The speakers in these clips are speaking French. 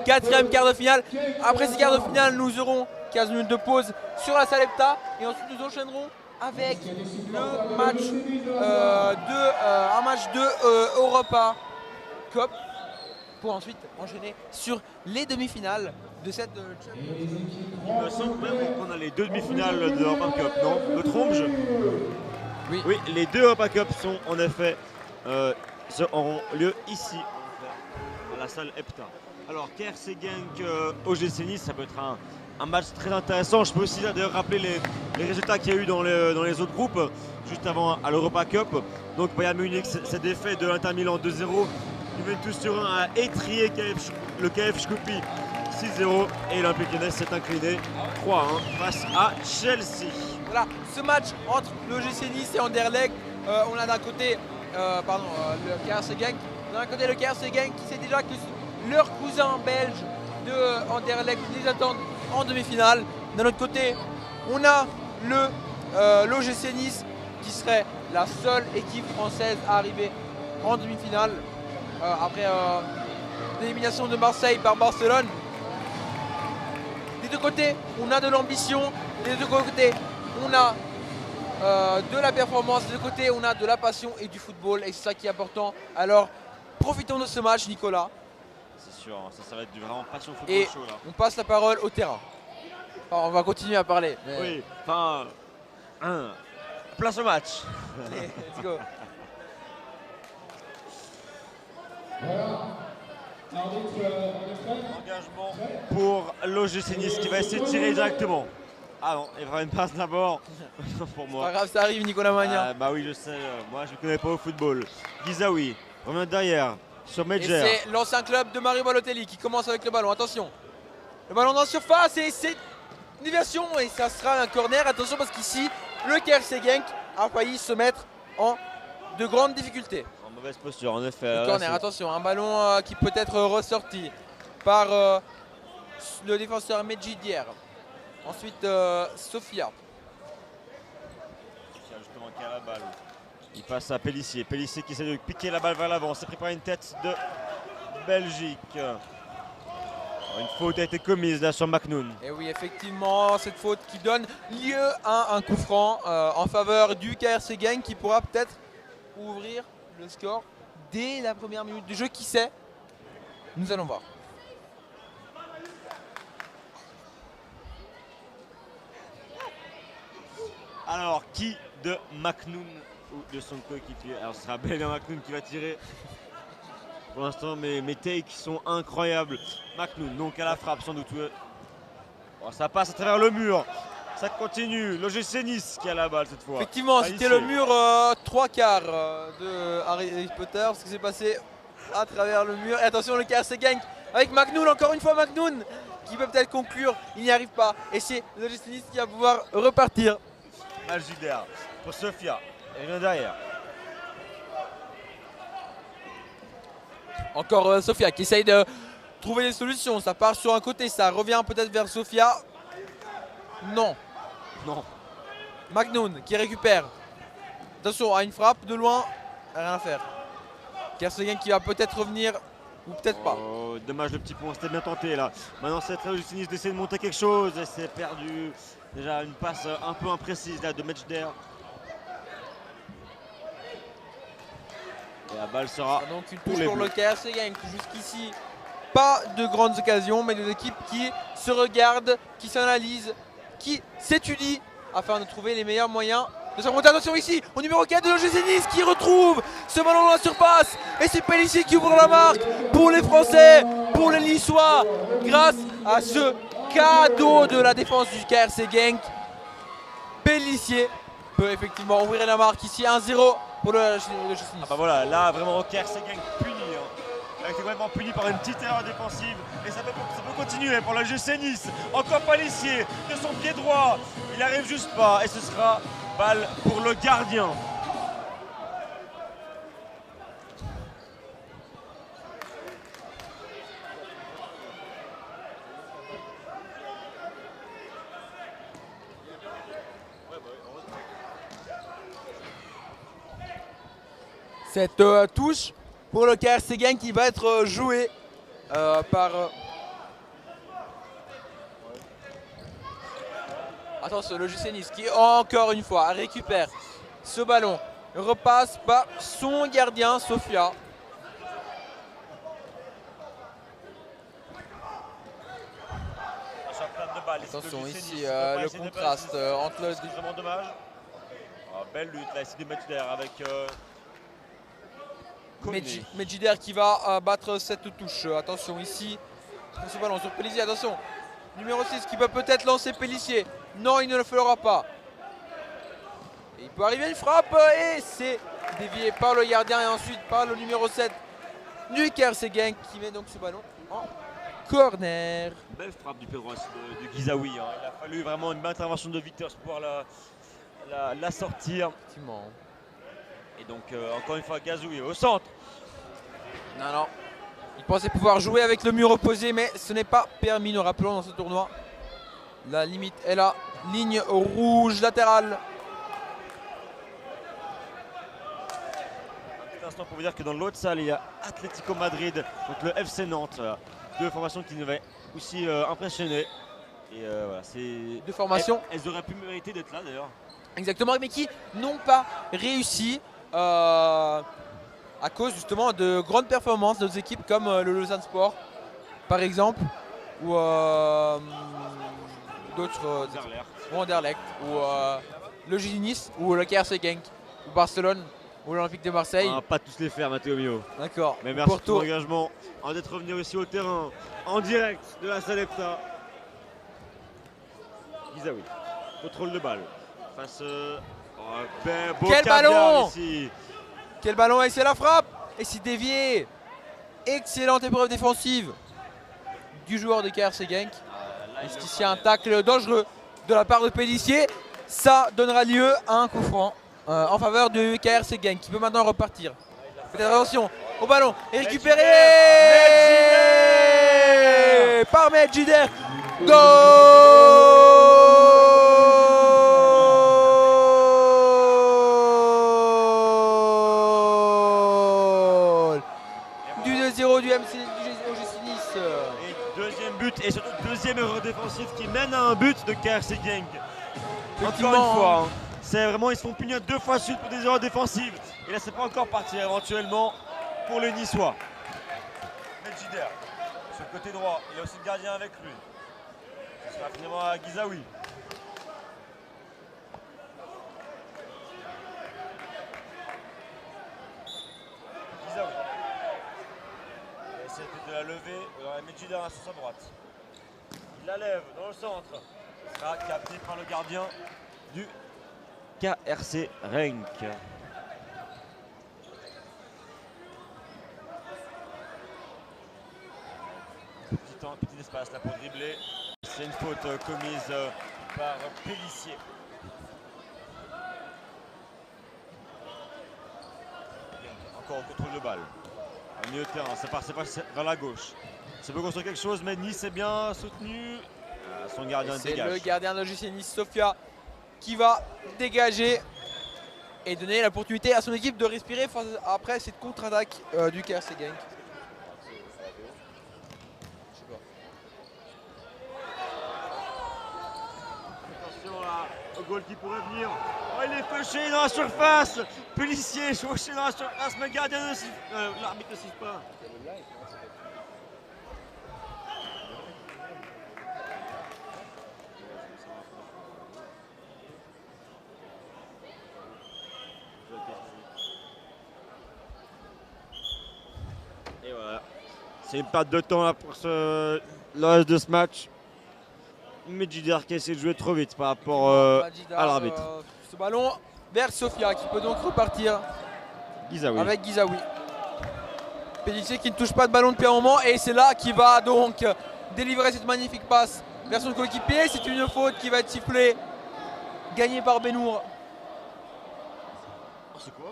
quatrième quart de finale. Après ces quarts de finale, nous aurons 15 minutes de pause sur la salle Epta et ensuite nous enchaînerons avec le match un match de Europa Cup pour ensuite enchaîner sur les demi-finales de cette Champions League. Il me semble même qu'on a les deux demi-finales de l'Europa Cup, non? Me trompe-je? Oui. Oui, les deux Europa Cup sont en effet auront lieu ici, à la salle Epta. Alors, KRC Genk, OGC Nice, ça peut être un match très intéressant. Je peux aussi d'ailleurs rappeler les résultats qu'il y a eu dans les autres groupes, juste avant à l'Europa Cup. Donc, Bayern Munich s'est défait de l'Inter Milan 2-0. Juventus Turin a étrié le KF Skopje 6-0 et l'Olympique Lyonnais s'est incliné 3-1 face à Chelsea. Voilà, ce match entre le GC Nice et Anderlecht, on a d'un côté le KRC Genk. D'un côté le KRC Genk qui sait déjà que leurs cousins belges de Anderlecht les attendent en demi-finale. D'un autre côté, on a l'OGC Nice qui serait la seule équipe française à arriver en demi-finale après l'élimination de Marseille par Barcelone. Des deux côtés, on a de l'ambition. Des deux côtés, on a de la performance. Des deux côtés, on a de la passion et du football. Et c'est ça qui est important. Alors, profitons de ce match, Nicolas. C'est sûr, ça va être du vraiment passion football Et chaud là. on passe la parole au terrain. Enfin, on va continuer à parler. Mais... Oui, enfin, place au match. Allez, let's go. Engagement pour l'OGC Nice qui va essayer de tirer directement. Ah non, il y aura une passe d'abord pour moi. Pas grave, ça arrive, Nicolas Magnin. Bah oui, je sais, moi je ne connais pas au football. Gizaoui revient derrière sur Et Medjer. c'est l'ancien club de Mario Balotelli qui commence avec le ballon. Attention. Le ballon dans la surface et c'est une déviation et ça sera un corner. Attention parce qu'ici, le KRC Genk a failli se mettre en de grandes difficultés. En mauvaise posture, en effet. Le corner, attention, un ballon qui peut être ressorti par le défenseur Medjidier. Ensuite, Sofia. Justement qui a la balle. Il passe à Pélissier. Pélissier qui essaie de piquer la balle vers l'avant. C'est pris par une tête de Belgique. Une faute a été commise là sur McNoon. Et oui, effectivement, cette faute qui donne lieu à un coup franc en faveur du KRC Genk qui pourra peut-être ouvrir le score dès la première minute du jeu. Qui sait? Nous allons voir. Alors, qui de McNoon ou de son coéquipier? Alors, ce sera Bélin McNoon qui va tirer. Pour l'instant, mes takes sont incroyables. McNoon, donc à la frappe, sans doute. Bon, ça passe à travers le mur. Ça continue. L'OGC Nice qui a la balle cette fois. Effectivement, c'était le mur 3/4 de Harry Potter. Ce qui s'est passé à travers le mur. Et attention, le KRC Genk avec McNoon. Encore une fois, McNoon qui peut peut-être conclure. Il n'y arrive pas. Et c'est l'OGC Nice qui va pouvoir repartir. Aljuder pour Sofia. Elle vient derrière. Encore Sofia qui essaye de trouver des solutions. Ça part sur un côté, ça revient peut-être vers Sofia. Non. Non. McNoon qui récupère. Attention à une frappe de loin. Rien à faire. KRC Genk qui va peut-être revenir ou peut-être pas. Oh, dommage le petit pont, c'était bien tenté là. Maintenant c'est très juste Nice d'essayer de monter quelque chose et c'est perdu. Déjà une passe un peu imprécise là de Medjer. Et la balle sera Donc une pour touche les pour le Bleus. KRC Genk. Jusqu'ici, pas de grandes occasions, mais des équipes qui se regardent, qui s'analysent, qui s'étudient afin de trouver les meilleurs moyens de s'affronter. Attention ici, au numéro 4 de l'OGC Nice qui retrouve ce ballon dans la surface. Et c'est Pélissier qui ouvre la marque pour les Français, pour les Niçois, grâce à ce cadeau de la défense du KRC Genk. Pélissier peut effectivement ouvrir la marque ici 1-0 pour le GC Nice. Ah bah voilà, là vraiment KRC Genk puni. Il a été complètement puni par une petite erreur défensive. Et ça peut continuer pour le GC Nice. Encore Pélissier de son pied droit. Il n'arrive juste pas et ce sera balle pour le gardien. Cette touche pour le KRC Genk qui va être jouée par... Attention, le GC Nice qui encore une fois récupère ce ballon, repasse par son gardien Sofia. Attention ici le contraste entre le... C'est vraiment dommage. Belle lutte là, ici de Medjider avec Medjider qui va battre cette touche. Attention ici, ce ballon sur Pélissier, attention. Numéro 6 qui peut peut-être lancer Pélissier. Non, il ne le fera pas. Et il peut arriver une frappe et c'est dévié par le gardien et ensuite par le numéro 7 du KRC Genk qui met donc ce ballon en corner. Belle frappe du pied droit de Gizaoui. Hein. Il a fallu vraiment une belle intervention de Victor pour pouvoir la sortir. Effectivement. Et donc encore une fois Gizaoui au centre. Non. Il pensait pouvoir jouer avec le mur opposé, mais ce n'est pas permis, nous rappelons, dans ce tournoi. La limite est là. Ligne rouge latérale. Un petit instant pour vous dire que dans l'autre salle, il y a Atlético Madrid contre le FC Nantes. Deux formations qui nous avaient aussi impressionné. Et voilà, c'est Deux formations. Elles auraient pu mériter d'être là d'ailleurs. Exactement, mais qui n'ont pas réussi à cause justement de grandes performances de nos équipes comme le Lausanne Sport par exemple ou d'autres ou Anderlecht ou le GC Nice ou le KRC Genk ou Barcelone ou l'Olympique de Marseille. On va pas tous les faire, Matteo Mio. D'accord. Mais merci Porto. pour l'engagement d'être revenu aussi au terrain en direct de la salle EPTA. Gizaoui, contrôle de balle face beau Quel caviar ballon ici. Quel ballon et c'est la frappe et c'est dévié. Excellente épreuve défensive du joueur de KRC Genk. Est-ce qu'ici un tacle dangereux de la part de Pélissier? Ça donnera lieu à un coup franc en faveur du KRC Genk qui peut maintenant repartir. Peut-être attention au ballon et récupéré par Medjider. Goal du 2-0 du OGC Nice. Et deuxième but et surtout deuxième erreur défensive qui mène à un but de KRC Genk. Encore une fois, hein, c'est vraiment, ils se font punir deux fois suite pour des erreurs défensives. Et là, c'est pas encore parti éventuellement pour les Niçois. Medjider, sur le côté droit, il y a aussi le gardien avec lui. Ce sera finalement à Gizaoui. Gizaoui. Il essaie de la lever. Medjider à sa droite. Il la lève dans le centre. Ce sera capté par le gardien du KRC Genk. Petit espace là pour dribbler. C'est une faute commise par Pélissier. Encore au contrôle de balle. Au milieu de terrain, ça passe vers la gauche. Ça peut construire quelque chose, mais Nice est bien soutenu. Son gardien C'est dégage. le gardien de l'OGC Nice, Sofia, qui va dégager et donner l'opportunité à son équipe de respirer après cette contre-attaque du KRC Genk. Attention là, au goal qui pourrait venir. Oh, il est fauché dans la surface. Pélissier fauché dans la surface, mais le gardien ne siffle. L'arbitre ne siffle pas. Et voilà. C'est une perte de temps là pour le reste de ce match. Medjider qui essaie de jouer trop vite par rapport à l'arbitre. Ce ballon vers Sofia qui peut donc repartir Gizaoui. avec Gizaoui. Pélissier qui ne touche pas de ballon depuis un moment et c'est là qu'il va donc délivrer cette magnifique passe vers son coéquipier. C'est une faute qui va être sifflée, gagnée par Benour. Oh, c'est quoi?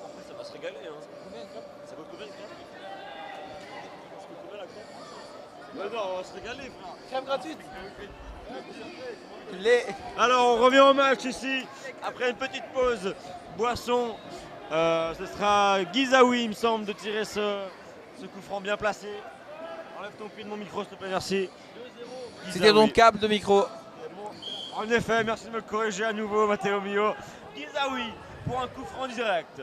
Après ça va se régaler. Hein. Ça peut couvrir une crème. Ça peut couvrir la crème. Ouais, non, on va se régaler, frère. Crème gratuite. Alors on revient au match ici après une petite pause. Boisson Ce sera Guizaoui, il me semble, de tirer ce coup franc bien placé. Enlève ton pied de mon micro, s'il te plaît, merci. C'était donc câble de micro. En effet, merci de me corriger à nouveau, Matteo Mio. Guizaoui pour un coup franc direct.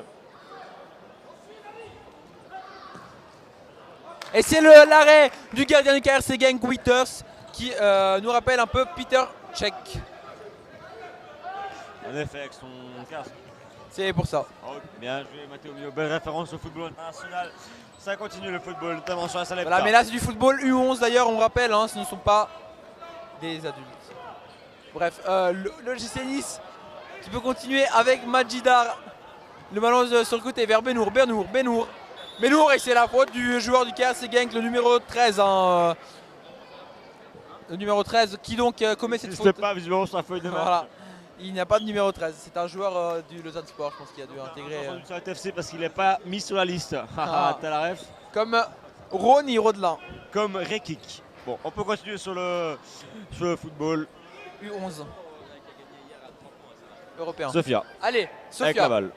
Et c'est l'arrêt du gardien du KRC Genk, Witters, qui nous rappelle un peu Peter Cech. En effet, avec son casque. C'est pour ça. Oh, bien joué, Matteo Mio. Belle référence au football international. Ça continue le football, notamment sur la salle. Voilà, mais là c'est du football U11 d'ailleurs, on rappelle, hein, ce ne sont pas des adultes. Bref, le GC Nice qui peut continuer avec Majidar. Le ballon sur le côté vers Benour, et c'est la faute du joueur du KRC Genk, le numéro 13. Hein, le numéro 13 qui donc commet cette faute. Pas visiblement sur la feuille de match. Voilà. Il n'y a pas de numéro 13, c'est un joueur du Lausanne Sport, je pense qu'il a dû intégrer. Sur la TFC parce qu'il n'est pas mis sur la liste. T'as la ref. Comme Ronny Rodelin. Comme Rekik. Bon, on peut continuer sur le football. U11. Européen. Sofia. Allez, Sofia. Avec la balle.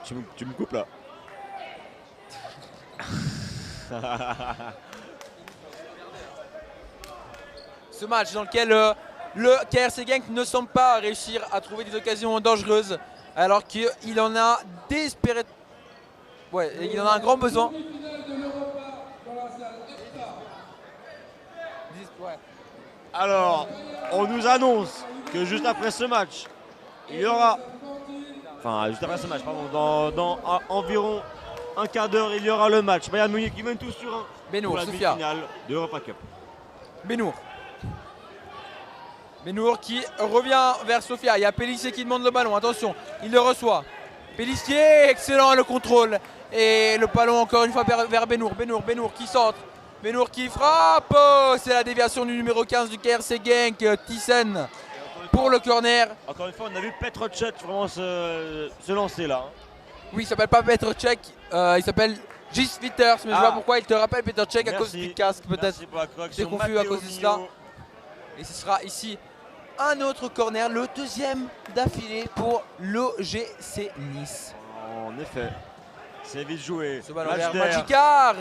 Tu me coupes là. Ce match dans lequel le KRC Genk ne semble pas réussir à trouver des occasions dangereuses alors qu'il en a désespéré. Ouais, il en a un grand besoin. Ouais. Alors, on nous annonce que juste après ce match, il y aura. Enfin, juste après ce match, pardon, dans environ un quart d'heure, il y aura le match. Bayern Munich qui mène tout sur un. Benour, pour la Sofia. demi-finale de Europa Cup. Benour qui revient vers Sofia. Il y a Pellissier qui demande le ballon. Attention, il le reçoit. Pellissier, excellent le contrôle. Et le ballon encore une fois vers Benour. Benour qui centre. Benour qui frappe. Oh, c'est la déviation du numéro 15 du KRC Genk, Thyssen, pour le corner. Encore une fois, on a vu Petr Cech vraiment se lancer là. Oui, il s'appelle pas Petr Cech. Il s'appelle Gis Witters. Mais je vois pourquoi il te rappelle Petr Cech à cause du casque peut-être. C'est confus à cause de cela. Et ce sera ici un autre corner, le deuxième d'affilée pour l'OGC Nice. En effet, c'est vite joué. Ce ballon vers Magicar.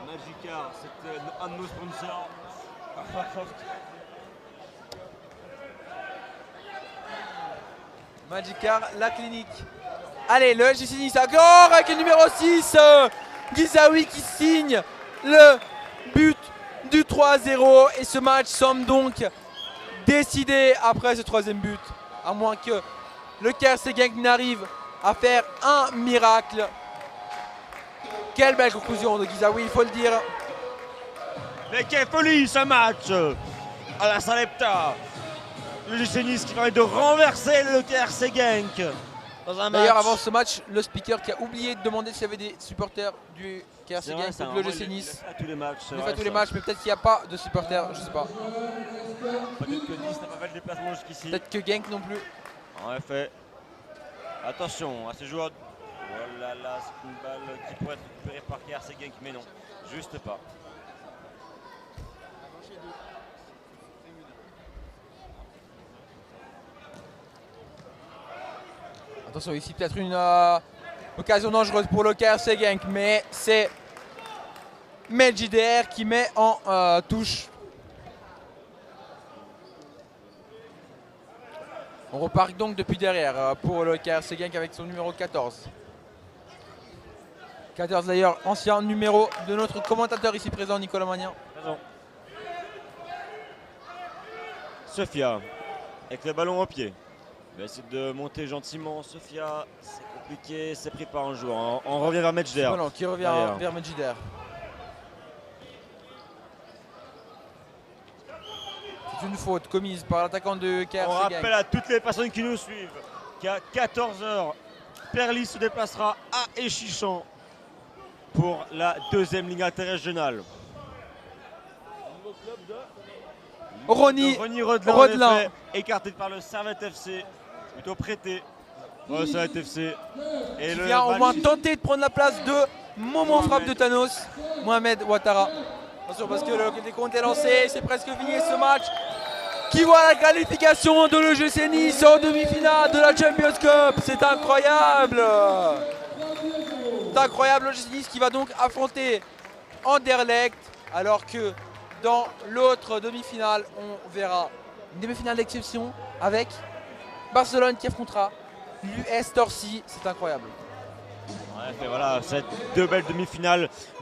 Magicar, c'est un de nos sponsors. Magicar, la clinique. Allez, le LGC Nice encore avec le numéro 6. Guizaoui qui signe le but du 3-0. Et ce match semble donc décidé après ce troisième but. À moins que le KRC Genk n'arrive à faire un miracle. Quelle belle conclusion de Guizaoui, il faut le dire. Mais quelle folie ce match à la Salepta. Le GC Nice qui permet de renverser le KRC Genk dans un match. D'ailleurs, avant ce match, le speaker qui a oublié de demander s'il y avait des supporters du KRC Genk contre le GC Nice. Il fait tous les matchs. Il fait tous les matchs, mais peut-être qu'il n'y a pas de supporters, je sais pas. Peut-être que Nice n'a pas fait le déplacement jusqu'ici. Peut-être que Genk non plus. En effet. Attention à ces joueurs. Oh là là, c'est une balle qui pourrait être récupérée par KRC Genk, mais non, juste pas. Attention, ici peut-être une occasion dangereuse pour le KRC Genk, mais c'est Medjider qui met en touche. On repart donc depuis derrière pour le KRC Genk avec son numéro 14. 14 d'ailleurs, ancien numéro de notre commentateur ici présent, Nicolas Magnin. Sofia, avec le ballon au pied. Il va essayer de monter gentiment. Sofia, c'est compliqué, c'est pris par un joueur. On revient vers Medjider. Voilà, qui revient vers Medjider. C'est une faute commise par l'attaquant de KRC Genk. On rappelle à toutes les personnes qui nous suivent qu'à 14h, Perlis se déplacera à Échichan pour la deuxième ligue interrégionale. Ronny Rodelin, écarté par le Servette FC, plutôt prêté au Servette FC. Et qui vient au moins tenter de prendre la place de moment frappe de Thanos, Mohamed Ouattara. Attention parce que le décompte est lancé, c'est presque fini ce match. qui voit la qualification de l'OGC Nice en demi-finale de la Champions Cup. C'est incroyable. C'est incroyable, l'OGC Nice qui va donc affronter Anderlecht, alors que dans l'autre demi-finale, on verra une demi-finale d'exception avec Barcelone qui affrontera l'US Torcy. C'est incroyable. Ouais, voilà, c'est deux belles demi-finales.